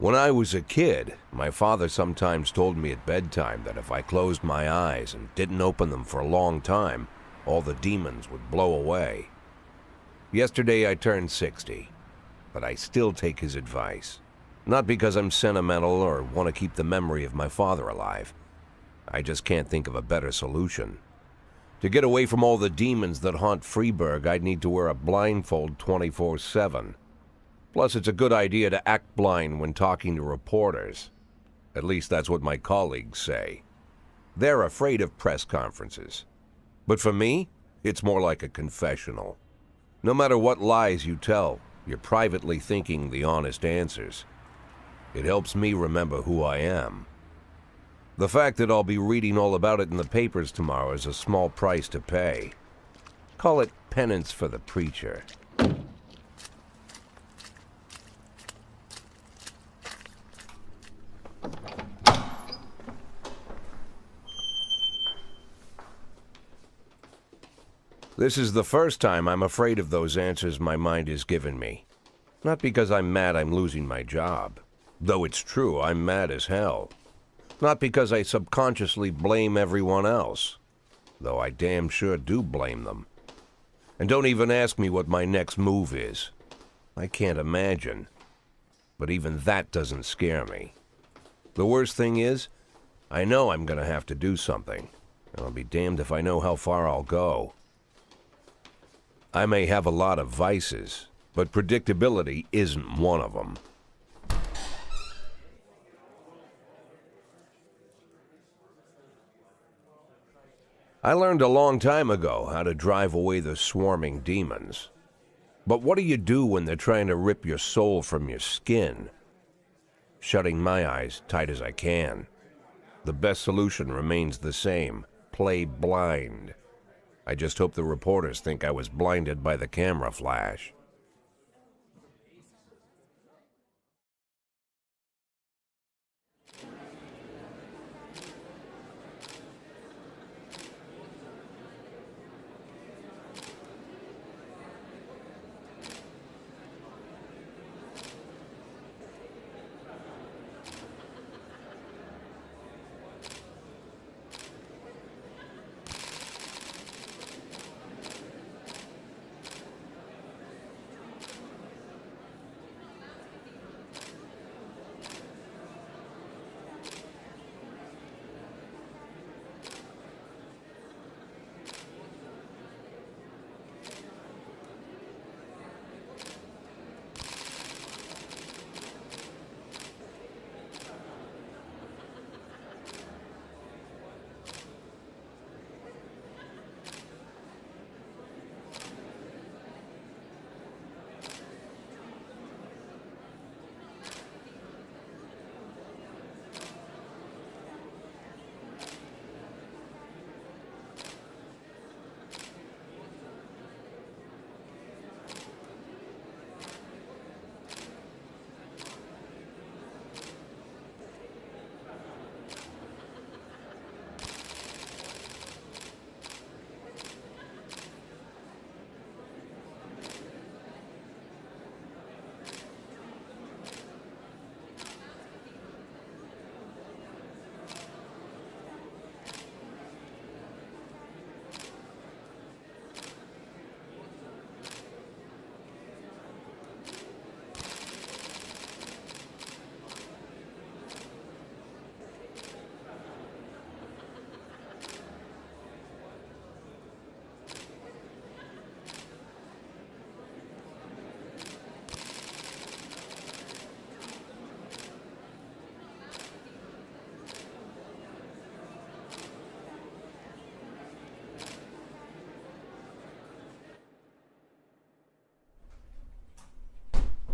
When I was a kid, my father sometimes told me at bedtime that if I closed my eyes and didn't open them for a long time, all the demons would blow away. Yesterday I turned 60, but I still take his advice. Not because I'm sentimental or want to keep the memory of my father alive. I just can't think of a better solution. To get away from all the demons that haunt Freeburg, I'd need to wear a blindfold 24/7. Plus, it's a good idea to act blind when talking to reporters. At least that's what my colleagues say. They're afraid of press conferences. But for me, it's more like a confessional. No matter what lies you tell, you're privately thinking the honest answers. It helps me remember who I am. The fact that I'll be reading all about it in the papers tomorrow is a small price to pay. Call it penance for the preacher. This is the first time I'm afraid of those answers my mind has given me. Not because I'm mad I'm losing my job. Though it's true, I'm mad as hell. Not because I subconsciously blame everyone else. Though I damn sure do blame them. And don't even ask me what my next move is. I can't imagine. But even that doesn't scare me. The worst thing is, I know I'm gonna have to do something. And I'll be damned if I know how far I'll go. I may have a lot of vices, but predictability isn't one of them. I learned a long time ago how to drive away the swarming demons. But what do you do when they're trying to rip your soul from your skin? Shutting my eyes tight as I can. The best solution remains the same: play blind. I just hope the reporters think I was blinded by the camera flash.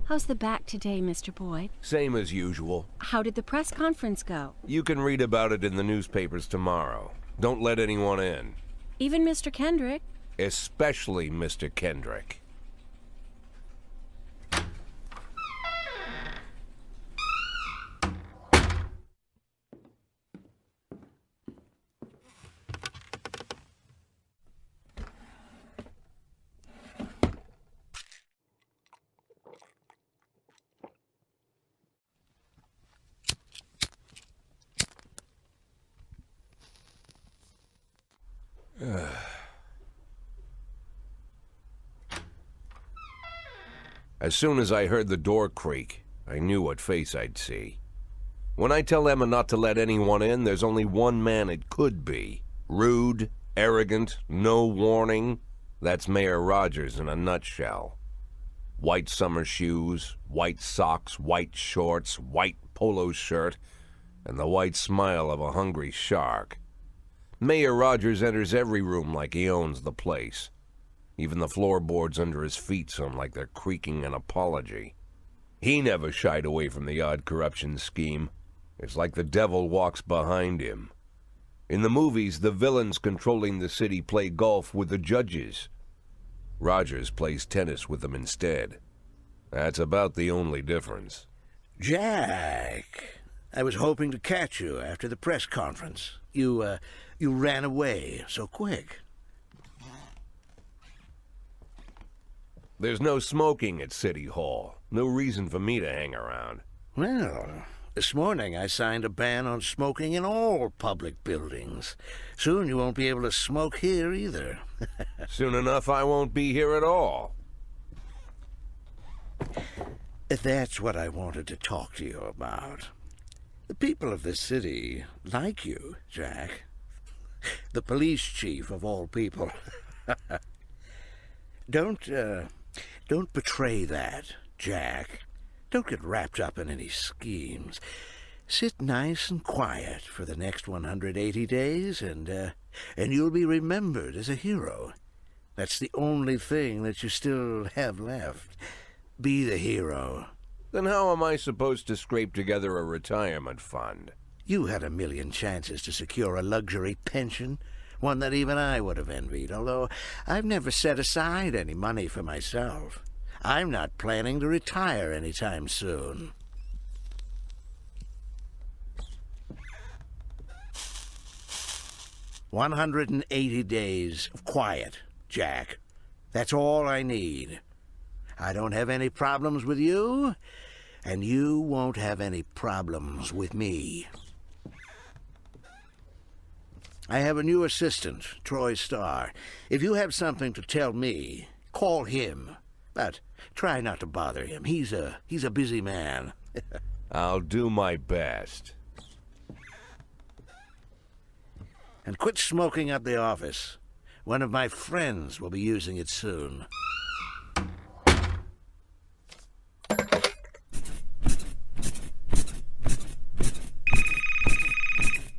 How's the back today, Mr. Boyd? Same as usual. How did the press conference go? You can read about it in the newspapers tomorrow. Don't let anyone in. Even Mr. Kendrick? Especially Mr. Kendrick. As soon as I heard the door creak, I knew what face I'd see. When I tell Emma not to let anyone in, there's only one man it could be. Rude, arrogant, no warning. That's Mayor Rogers in a nutshell. White summer shoes, white socks, white shorts, white polo shirt, and the white smile of a hungry shark. Mayor Rogers enters every room like he owns the place. Even the floorboards under his feet sound like they're creaking an apology. He never shied away from the odd corruption scheme. It's like the devil walks behind him. In the movies, the villains controlling the city play golf with the judges. Rogers plays tennis with them instead. That's about the only difference. Jack, I was hoping to catch you after the press conference. You ran away so quick. There's no smoking at City Hall. No reason for me to hang around. Well, this morning I signed a ban on smoking in all public buildings. Soon you won't be able to smoke here either. Soon enough I won't be here at all. That's what I wanted to talk to you about. The people of this city like you, Jack. The police chief of all people. Don't betray that, Jack. Don't get wrapped up in any schemes. Sit nice and quiet for the next 180 days, and you'll be remembered as a hero. That's the only thing that you still have left. Be the hero. Then how am I supposed to scrape together a retirement fund? You had a million chances to secure a luxury pension, one that even I would have envied, although I've never set aside any money for myself. I'm not planning to retire anytime soon. "180 days of quiet, Jack. That's all I need. I don't have any problems with you, and you won't have any problems with me. I have a new assistant, Troy Starr. If you have something to tell me, call him. But try not to bother him. He's a busy man." I'll do my best. "And quit smoking at the office. One of my friends will be using it soon."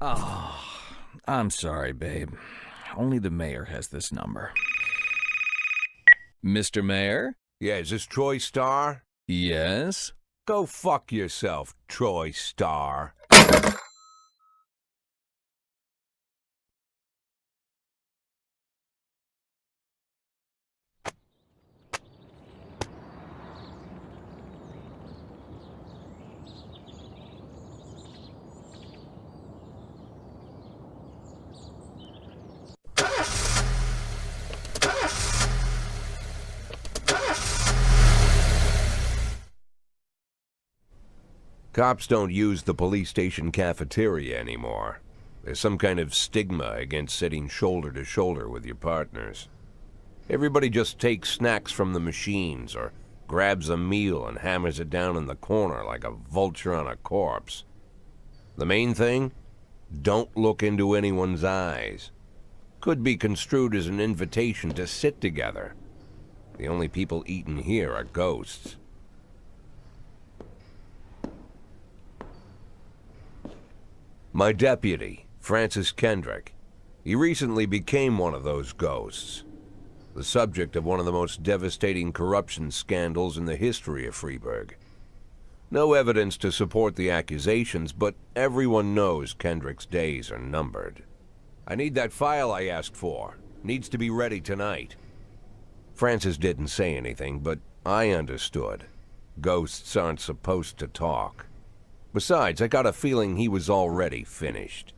Oh, I'm sorry, babe. Only the mayor has this number. Mr. Mayor? Yeah, is this Troy Starr? Yes? Go fuck yourself, Troy Starr. Cops don't use the police station cafeteria anymore. There's some kind of stigma against sitting shoulder to shoulder with your partners. Everybody just takes snacks from the machines or grabs a meal and hammers it down in the corner like a vulture on a corpse. The main thing? Don't look into anyone's eyes. Could be construed as an invitation to sit together. The only people eating here are ghosts. My deputy, Francis Kendrick. He recently became one of those ghosts. The subject of one of the most devastating corruption scandals in the history of Freeburg. No evidence to support the accusations, but everyone knows Kendrick's days are numbered. I need that file I asked for. Needs to be ready tonight. Francis didn't say anything, but I understood. Ghosts aren't supposed to talk. Besides, I got a feeling he was already finished.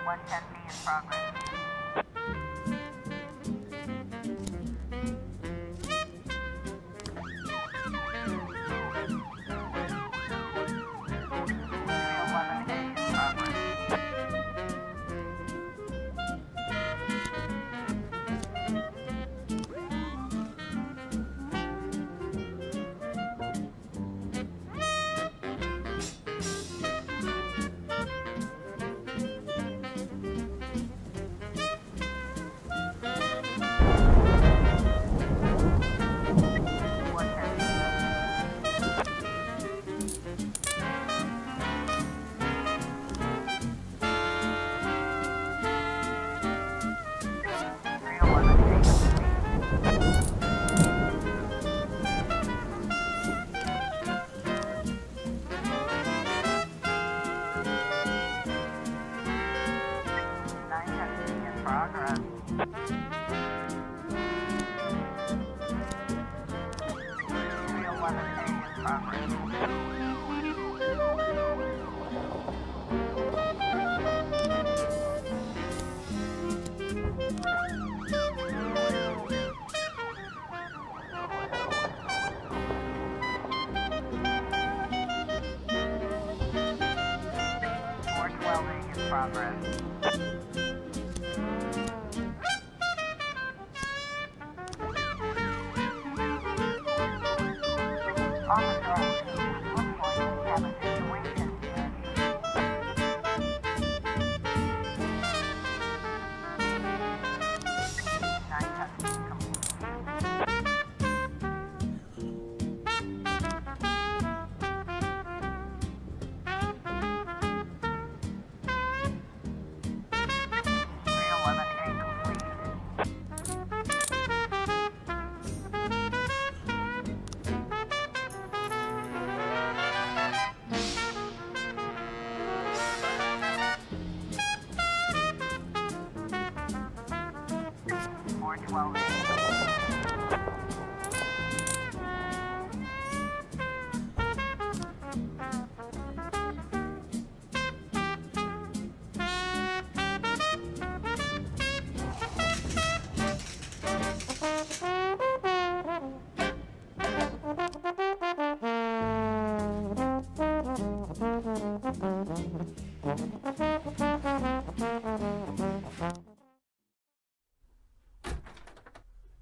110B in progress.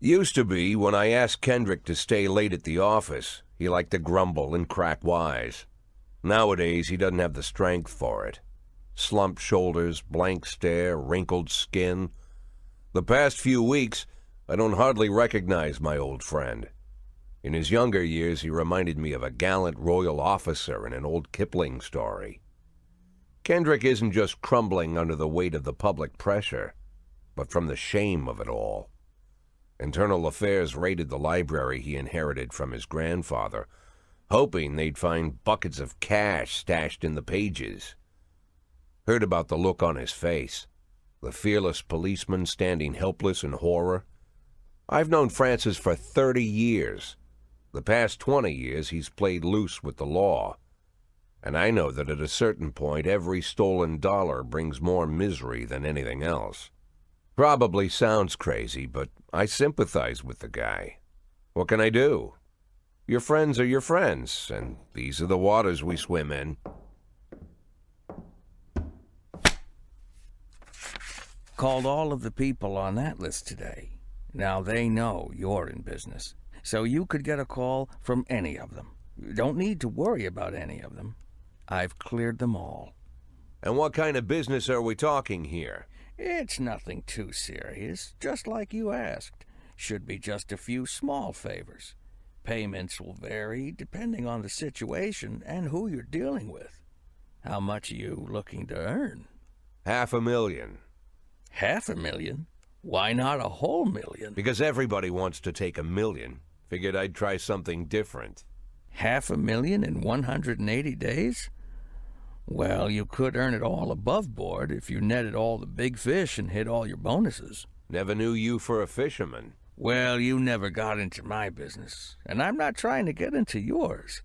Used to be, when I asked Kendrick to stay late at the office, he liked to grumble and crack wise. Nowadays, he doesn't have the strength for it. Slumped shoulders, blank stare, wrinkled skin. The past few weeks, I don't hardly recognize my old friend. In his younger years, he reminded me of a gallant royal officer in an old Kipling story. Kendrick isn't just crumbling under the weight of the public pressure, but from the shame of it all. Internal Affairs raided the library he inherited from his grandfather, hoping they'd find buckets of cash stashed in the pages. Heard about the look on his face, the fearless policeman standing helpless in horror. I've known Francis for 30 years. The past 20 years he's played loose with the law. And I know that at a certain point every stolen dollar brings more misery than anything else. Probably sounds crazy, but I sympathize with the guy. What can I do? Your friends are your friends, and these are the waters we swim in. Called all of the people on that list today. Now they know you're in business, so you could get a call from any of them. You don't need to worry about any of them. I've cleared them all. And what kind of business are we talking here? It's nothing too serious, just like you asked. Should be just a few small favors. Payments will vary depending on the situation and who you're dealing with. How much are you looking to earn? $500,000. $500,000? Why not a whole million? Because everybody wants to take $1 million. Figured I'd try something different. $500,000 in 180 days? Well, you could earn it all above board if you netted all the big fish and hit all your bonuses. Never knew you for a fisherman. Well, you never got into my business, and I'm not trying to get into yours.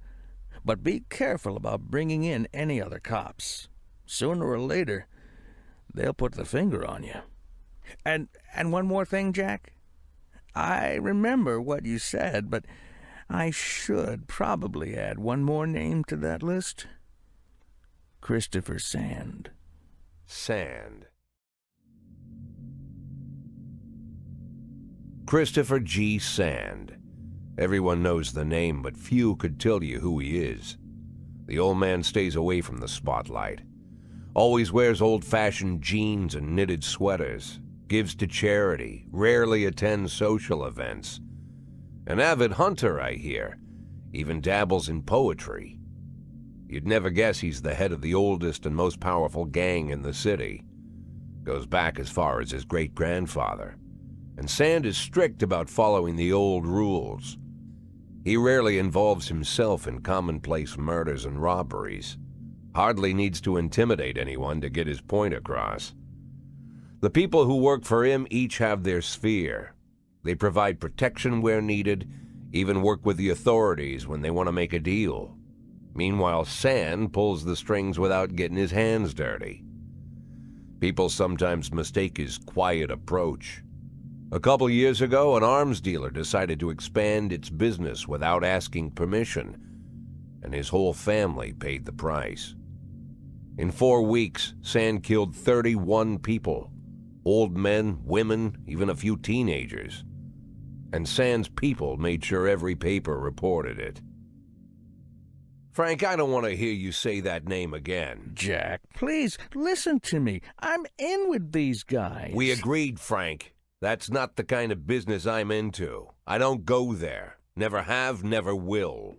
But be careful about bringing in any other cops. Sooner or later, they'll put the finger on you. And one more thing, Jack. I remember what you said, but I should probably add one more name to that list. Christopher Sand. Sand. Christopher G. Sand. Everyone knows the name, but few could tell you who he is. The old man stays away from the spotlight. Always wears old-fashioned jeans and knitted sweaters. Gives to charity. Rarely attends social events. An avid hunter, I hear. Even dabbles in poetry. You'd never guess he's the head of the oldest and most powerful gang in the city. Goes back as far as his great-grandfather. And Sand is strict about following the old rules. He rarely involves himself in commonplace murders and robberies. Hardly needs to intimidate anyone to get his point across. The people who work for him each have their sphere. They provide protection where needed, even work with the authorities when they want to make a deal. Meanwhile, Sand pulls the strings without getting his hands dirty. People sometimes mistake his quiet approach. A couple years ago, an arms dealer decided to expand its business without asking permission, and his whole family paid the price. In 4 weeks, Sand killed 31 people. Old men, women, even a few teenagers. And Sand's people made sure every paper reported it. Frank, I don't want to hear you say that name again. Jack, please, listen to me. I'm in with these guys. We agreed, Frank. That's not the kind of business I'm into. I don't go there. Never have, never will.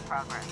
Progress.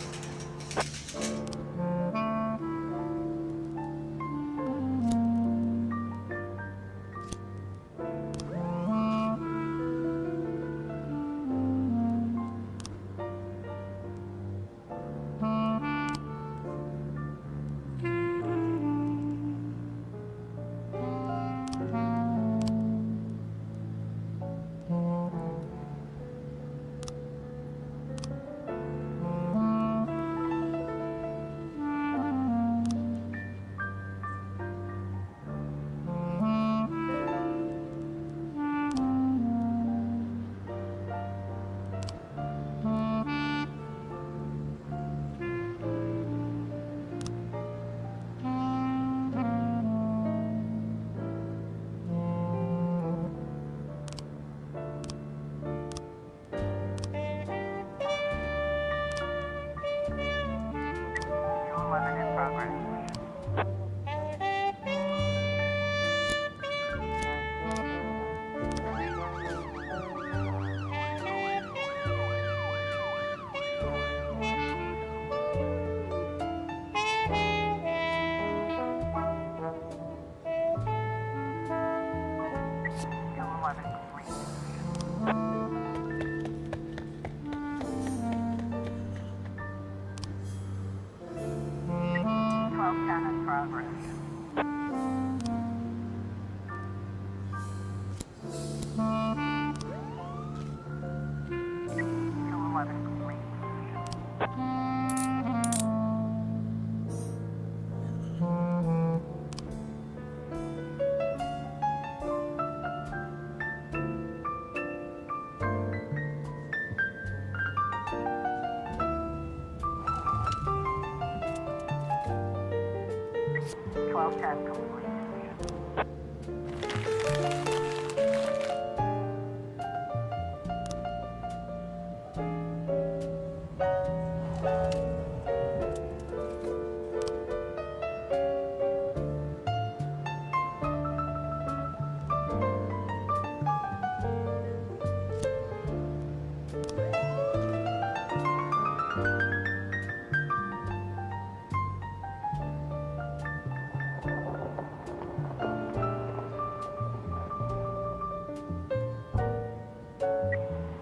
1210 complete.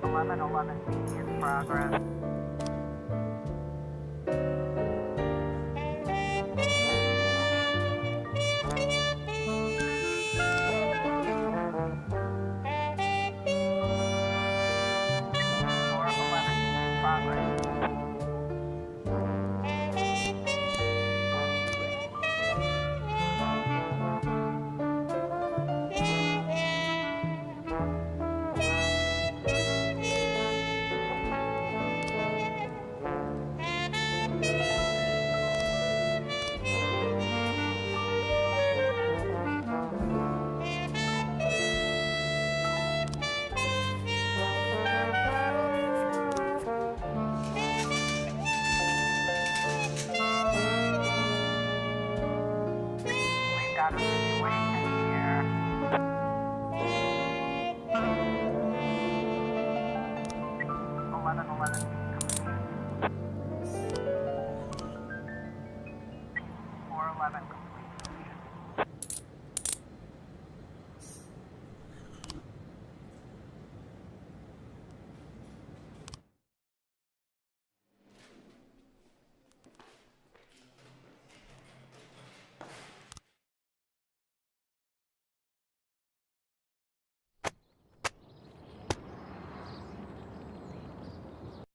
Eleven 11B in progress. Door 11 in progress. We've got a situation here. 1111 complete. 411 complete.